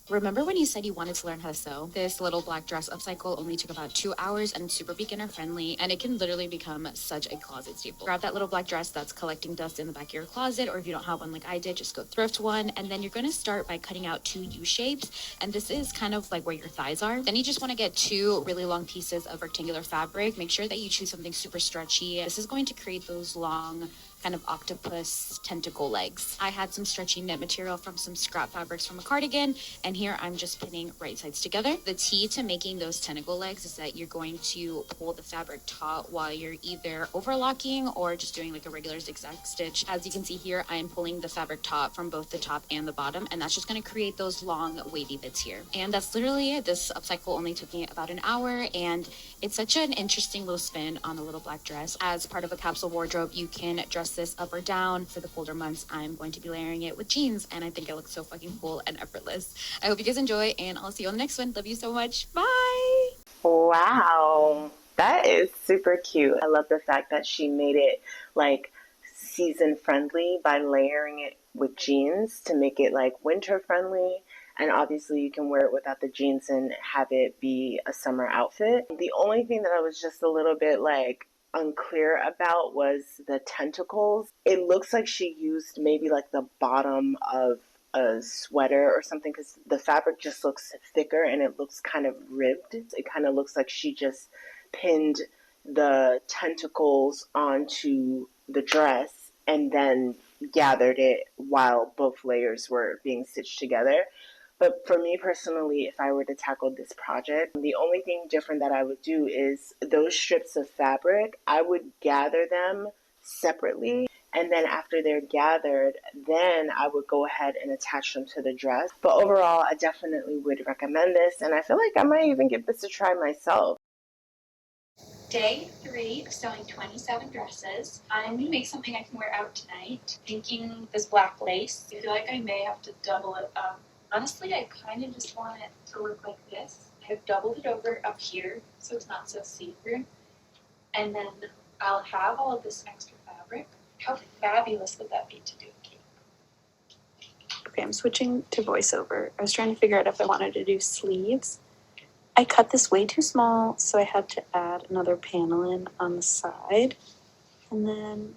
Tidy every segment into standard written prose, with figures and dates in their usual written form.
Remember when you said you wanted to learn how to sew? This little black dress upcycle only took about 2 hours and it's super beginner friendly, and it can literally become such a closet staple. Grab that little black dress that's collecting dust in the back of your closet, or if you don't have one like I did, just go thrift one. And then you're going to start by cutting out 2 U shapes, and this is kind of like where your thighs are. Then you just want to get 2 really long pieces of rectangular fabric. Make sure that you choose something super stretchy. This is going to create those long kind of octopus tentacle legs. I had some stretchy knit material from some scrap fabrics from a cardigan, and here I'm just pinning right sides together. The key to making those tentacle legs is that you're going to pull the fabric taut while you're either overlocking or just doing like a regular zigzag stitch. As you can see here, I am pulling the fabric taut from both the top and the bottom, and that's just going to create those long wavy bits here. And that's literally it. This upcycle only took me about an hour, and it's such an interesting little spin on a little black dress. As part of a capsule wardrobe, you can dress this up or down. For the colder months, I'm going to be layering it with jeans, and I think it looks so fucking cool and effortless. I hope you guys enjoy, and I'll see you on the next one. Love you so much. Bye! Wow, that is super cute. I love the fact that she made it like season friendly by layering it with jeans to make it like winter friendly. And obviously you can wear it without the jeans and have it be a summer outfit. The only thing that I was just a little bit like unclear about was the tentacles. It looks like she used maybe like the bottom of a sweater or something, because the fabric just looks thicker and it looks kind of ribbed. It kind of looks like she just pinned the tentacles onto the dress and then gathered it while both layers were being stitched together. But for me personally, if I were to tackle this project, the only thing different that I would do is those strips of fabric, I would gather them separately. And then after they're gathered, then I would go ahead and attach them to the dress. But overall, I definitely would recommend this. And I feel like I might even give this a try myself. Day 3 of sewing 27 dresses. I'm going to make something I can wear out tonight. Thinking this black lace. I feel like I may have to double it up. Honestly, I kind of just want it to look like this. I've doubled it over up here so it's not so see-through. And then I'll have all of this extra fabric. How fabulous would that be to do a cape? Okay, I'm switching to voiceover. I was trying to figure out if I wanted to do sleeves. I cut this way too small, so I had to add another panel in on the side. And then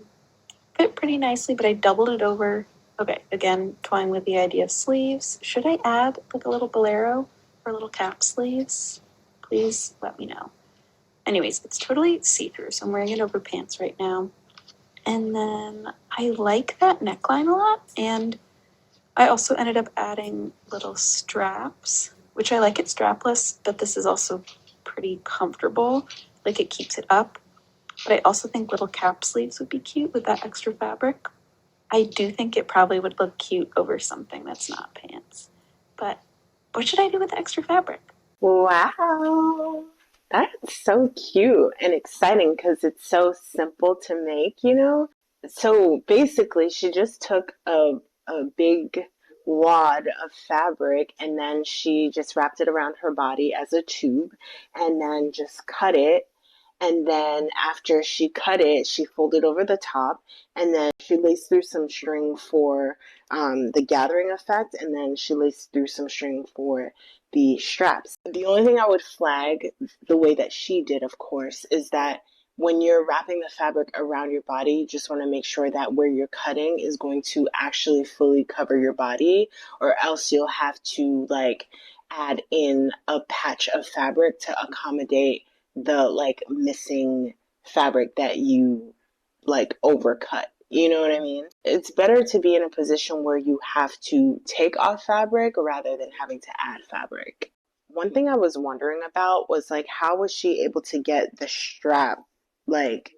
fit pretty nicely, but I doubled it over. Okay, again, toying with the idea of sleeves. Should I add like a little bolero or little cap sleeves? Please let me know. Anyways, it's totally see-through, so I'm wearing it over pants right now. And then I like that neckline a lot, and I also ended up adding little straps, which I like it strapless, but this is also pretty comfortable. Like it keeps it up. But I also think little cap sleeves would be cute with that extra fabric. I do think it probably would look cute over something that's not pants. But what should I do with the extra fabric? Wow, that's so cute and exciting because it's so simple to make, you know? So basically, she just took a big wad of fabric and then she just wrapped it around her body as a tube and then just cut it. And then after she cut it, she folded over the top and then she laced through some string for the gathering effect, and then she laced through some string for the straps. The only thing I would flag the way that she did, of course, is that when you're wrapping the fabric around your body, you just want to make sure that where you're cutting is going to actually fully cover your body, or else you'll have to like add in a patch of fabric to accommodate the like missing fabric that you like overcut. You know what I mean? It's better to be in a position where you have to take off fabric rather than having to add fabric. One thing I was wondering about was like, how was she able to get the strap like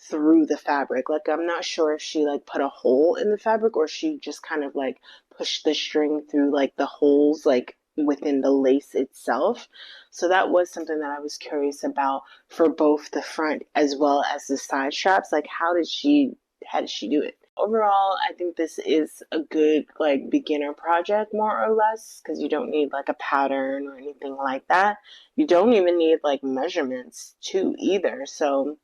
through the fabric? Like, I'm not sure if she like put a hole in the fabric or she just kind of like pushed the string through like the holes like within the lace itself. So that was something that I was curious about for both the front as well as the side straps. Like, how did she do it? Overall, I think this is a good like beginner project, more or less, because you don't need like a pattern or anything like that. You don't even need like measurements too either. So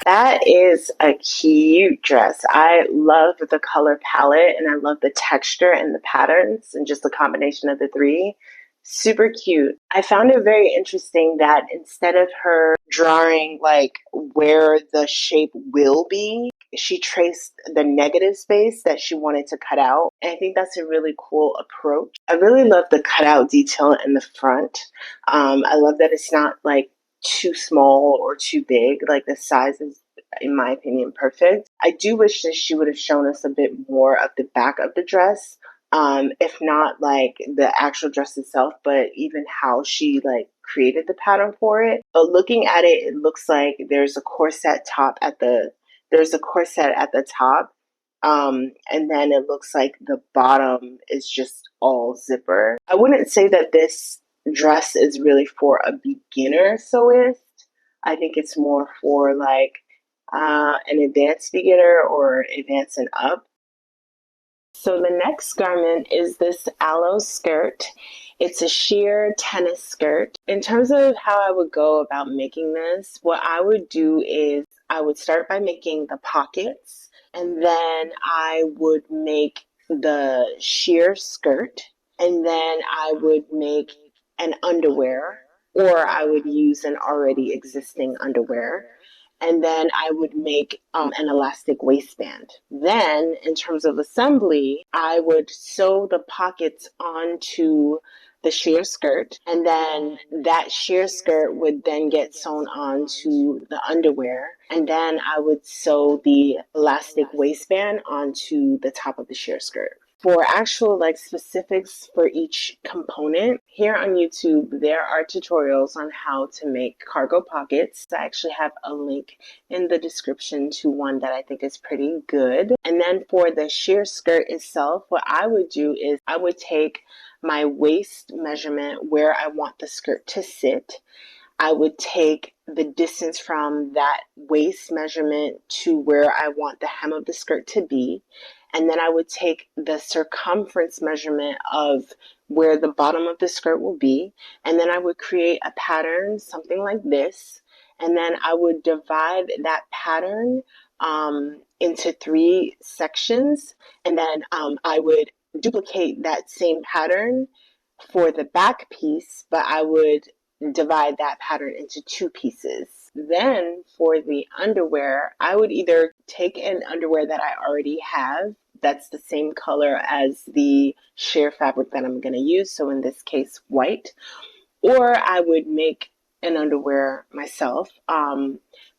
That is a cute dress. I love the color palette and I love the texture and the patterns and just the combination of the three. Super cute. I found it very interesting that instead of her drawing like where the shape will be, she traced the negative space that she wanted to cut out. And I think that's a really cool approach. I really love the cutout detail in the front. I love that it's not like too small or too big. Like the size is, in my opinion, perfect. I do wish that she would have shown us a bit more of the back of the dress. If not like the actual dress itself, but even how she like created the pattern for it. But looking at it, it looks like there's a corset at the top. And then it looks like the bottom is just all zipper. I wouldn't say that this dress is really for a beginner sewist. I think it's more for like an advanced beginner or advanced and up. So the next garment is this aloe skirt. It's a sheer tennis skirt. In terms of how I would go about making this, what I would do is I would start by making the pockets and then I would make the sheer skirt and then I would make an underwear or I would use an already existing underwear and then I would make an elastic waistband. Then, in terms of assembly, I would sew the pockets onto the sheer skirt, and then that sheer skirt would then get sewn onto the underwear, and then I would sew the elastic waistband onto the top of the sheer skirt. For actual like specifics for each component, here on YouTube, there are tutorials on how to make cargo pockets. I actually have a link in the description to one that I think is pretty good. And then for the sheer skirt itself, what I would do is I would take my waist measurement where I want the skirt to sit. I would take the distance from that waist measurement to where I want the hem of the skirt to be. And then I would take the circumference measurement of where the bottom of the skirt will be. And then I would create a pattern, something like this. And then I would divide that pattern into three sections. And then I would duplicate that same pattern for the back piece, but I would divide that pattern into two pieces. Then for the underwear, I would either take an underwear that I already have that's the same color as the sheer fabric that I'm going to use, so in this case, white, or I would make an underwear myself.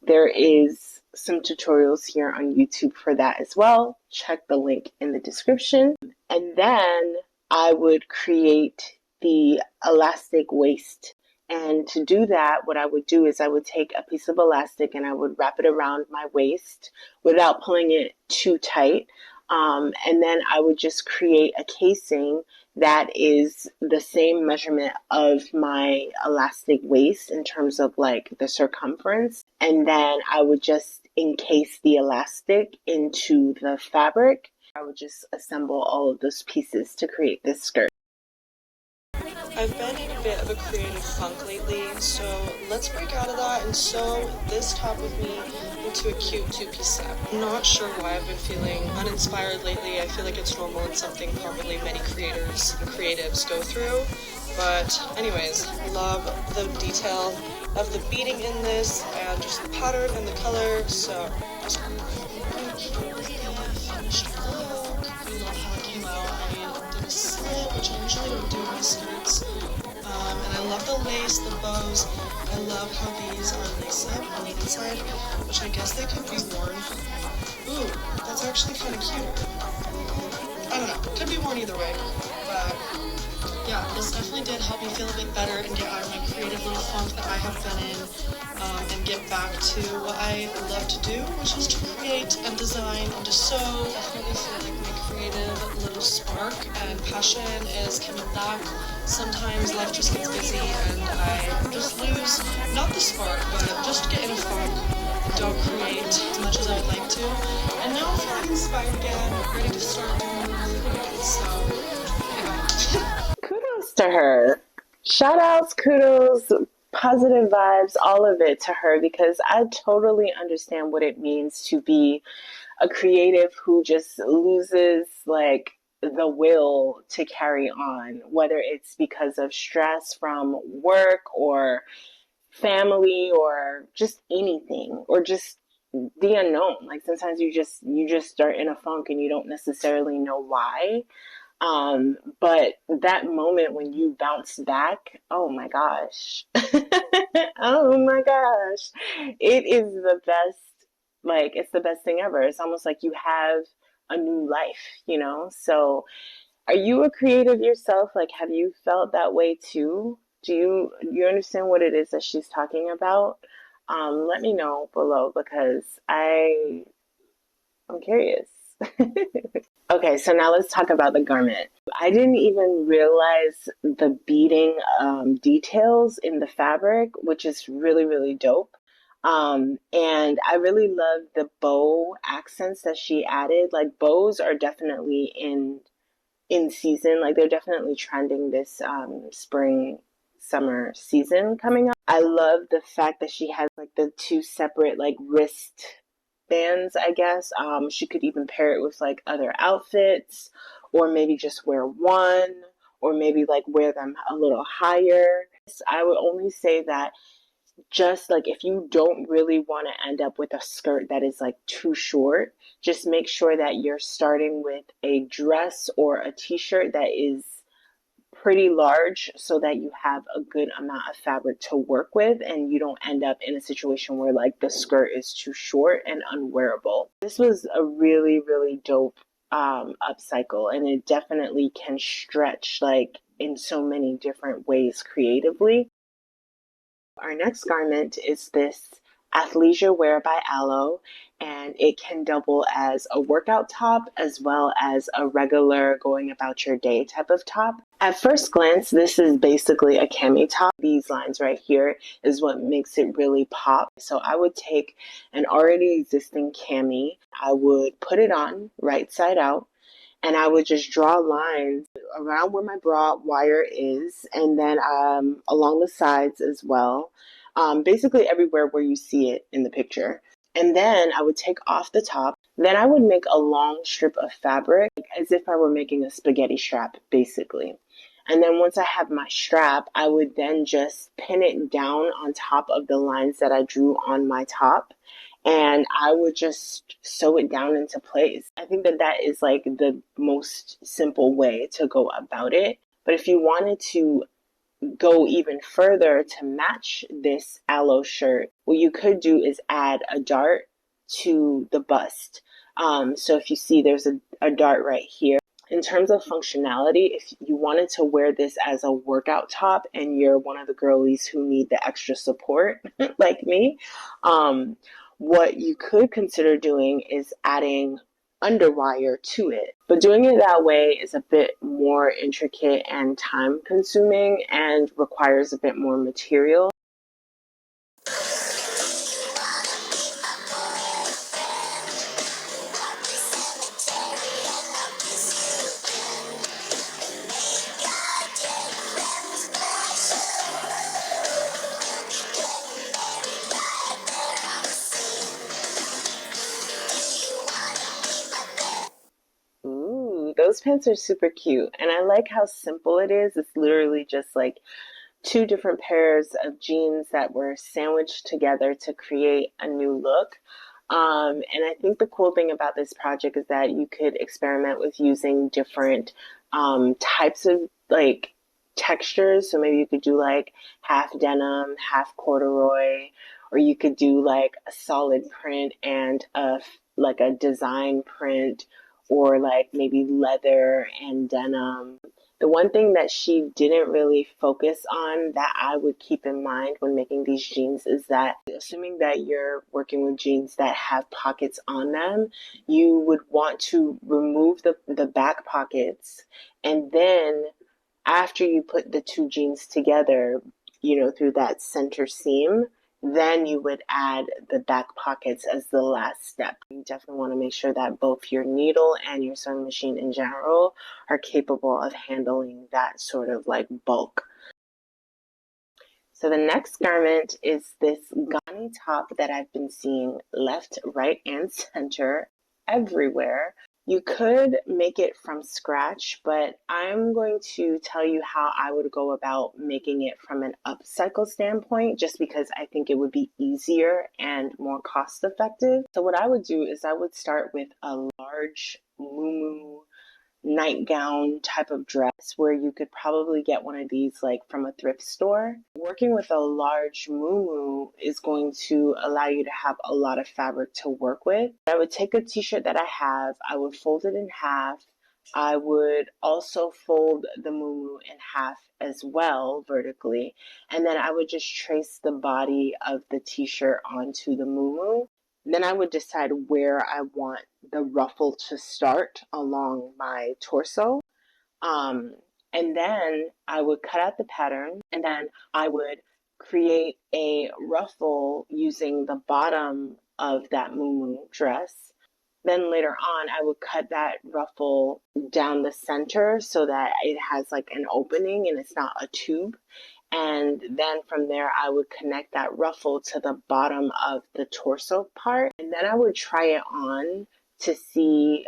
There is some tutorials here on YouTube for that as well. Check the link in the description. And then I would create the elastic waist. And to do that, what I would do is I would take a piece of elastic and I would wrap it around my waist without pulling it too tight. And then I would just create a casing that is the same measurement of my elastic waist in terms of like the circumference. And then I would just encase the elastic into the fabric. I would just assemble all of those pieces to create this skirt. I've been in a bit of a creative funk lately, so let's break out of that and sew this top with me into a cute two-piece set. I'm not sure why I've been feeling uninspired lately. I feel like it's normal and something probably many creators and creatives go through. But anyways, love the detail of the beading in this and just the pattern and the color, so finished look. I love how it came out. I did a slit, which I usually don't do in my skirts. And I love the lace, the bows. I love how these are lace up on the inside, which I guess they could be worn. Ooh, that's actually kind of cute. I don't know, could be worn either way, but yeah, this definitely did help me feel a bit better and get out of my creative little funk that I have been in, and get back to what I love to do, which is to create and design and to sew. I definitely feel like my creative little spark and passion is coming back. Sometimes life just gets busy and I just lose, not the spark, but just get in a funk, don't create as much as I would like to. And now I'm feeling inspired again, ready to start doing really good, so anyway. Kudos to her. Shout outs, kudos, positive vibes, all of it to her, because I totally understand what it means to be a creative who just loses like the will to carry on, whether it's because of stress from work or family or just anything or just the unknown. Like sometimes you just start in a funk and you don't necessarily know why. But that moment when you bounce back, oh my gosh. Oh my gosh. It is the best, like, it's the best thing ever. It's almost like you have a new life. So, are you a creative yourself? Like, have you felt that way too? Do you understand what it is that she's talking about? Let me know below because I'm curious. Okay, so now let's talk about the garment. I didn't even realize the beading details in the fabric, which is really, really dope. And I really love the bow accents that she added. Like bows are definitely in season. Like they're definitely trending this spring summer season coming up. I love the fact that she has like the two separate like wrist bands, I guess. She could even pair it with like other outfits, or maybe just wear one, or maybe like wear them a little higher. I would only say that just like if you don't really want to end up with a skirt that is like too short, just make sure that you're starting with a dress or a t-shirt that is pretty large so that you have a good amount of fabric to work with and you don't end up in a situation where like the skirt is too short and unwearable. This was a really, really dope upcycle, and it definitely can stretch like in so many different ways creatively. Our next garment is this athleisure wear by Aloe, and it can double as a workout top as well as a regular going about your day type of top. At first glance, this is basically a cami top. These lines right here is what makes it really pop. So I would take an already existing cami, I would put it on right side out, and I would just draw lines around where my bra wire is, and then along the sides as well, basically everywhere where you see it in the picture. And then I would take off the top. Then I would make a long strip of fabric, as if I were making a spaghetti strap, basically. And then once I have my strap, I would then just pin it down on top of the lines that I drew on my top, and I would just sew it down into place. I think that that is like the most simple way to go about it. But if you wanted to go even further to match this aloe shirt, what you could do is add a dart to the bust. So if you see there's a dart right here. In terms of functionality, if you wanted to wear this as a workout top and you're one of the girlies who need the extra support, like me, what you could consider doing is adding underwire to it. But doing it that way is a bit more intricate and time consuming and requires a bit more material. Ooh, those pants are super cute. And I like how simple it is. It's literally just like two different pairs of jeans that were sandwiched together to create a new look. And I think the cool thing about this project is that you could experiment with using different types of like textures. So maybe you could do like half denim, half corduroy, or you could do like a solid print and like a design print, or like maybe leather and denim. The one thing that she didn't really focus on that I would keep in mind when making these jeans is that, assuming that you're working with jeans that have pockets on them, you would want to remove the back pockets, and then after you put the two jeans together, through that center seam, then you would add the back pockets as the last step. You definitely want to make sure that both your needle and your sewing machine in general are capable of handling that sort of like bulk. So the next garment is this Ghani top that I've been seeing left, right, and center everywhere. You could make it from scratch, but I'm going to tell you how I would go about making it from an upcycle standpoint, just because I think it would be easier and more cost effective. So what I would do is I would start with a large muumuu nightgown type of dress where you could probably get one of these like from a thrift store. Working with a large muumuu is going to allow you to have a lot of fabric to work with. I would take a t-shirt that I have, I would fold it in half. I would also fold the muumuu in half as well vertically, and then I would just trace the body of the t-shirt onto the muumuu. Then I would decide where I want the ruffle to start along my torso. Um, and then I would cut out the pattern, and then I would create a ruffle using the bottom of that muumuu dress. Then later on, I would cut that ruffle down the center so that it has like an opening and it's not a tube. And then from there, I would connect that ruffle to the bottom of the torso part. And then I would try it on to see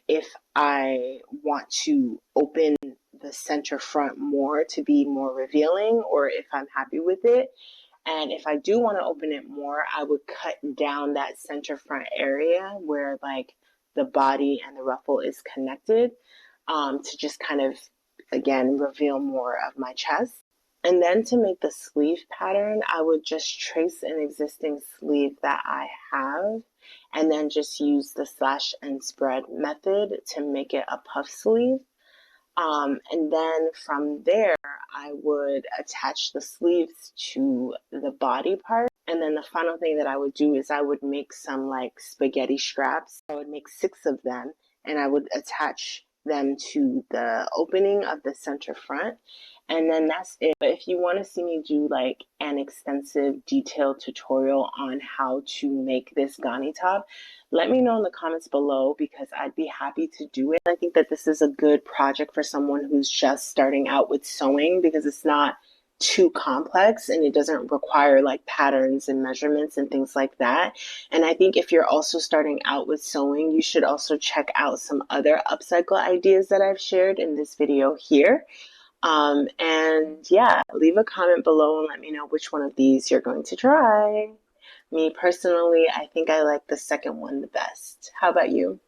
if I want to open the center front more to be more revealing or if I'm happy with it. And if I do want to open it more, I would cut down that center front area where like the body and the ruffle is connected to just kind of, again, reveal more of my chest. And then to make the sleeve pattern, I would just trace an existing sleeve that I have and then just use the slash and spread method to make it a puff sleeve. And then from there, I would attach the sleeves to the body part. And then the final thing that I would do is I would make some like spaghetti straps. I would make 6 of them and I would attach them to the opening of the center front. And then that's it. But if you want to see me do like an extensive detailed tutorial on how to make this Ghani top, let me know in the comments below because I'd be happy to do it. I think that this is a good project for someone who's just starting out with sewing because it's not too complex and it doesn't require like patterns and measurements and things like that. And I think if you're also starting out with sewing, you should also check out some other upcycle ideas that I've shared in this video here. And yeah, leave a comment below and let me know which one of these you're going to try. Me personally, I think I like the second one the best. How about you?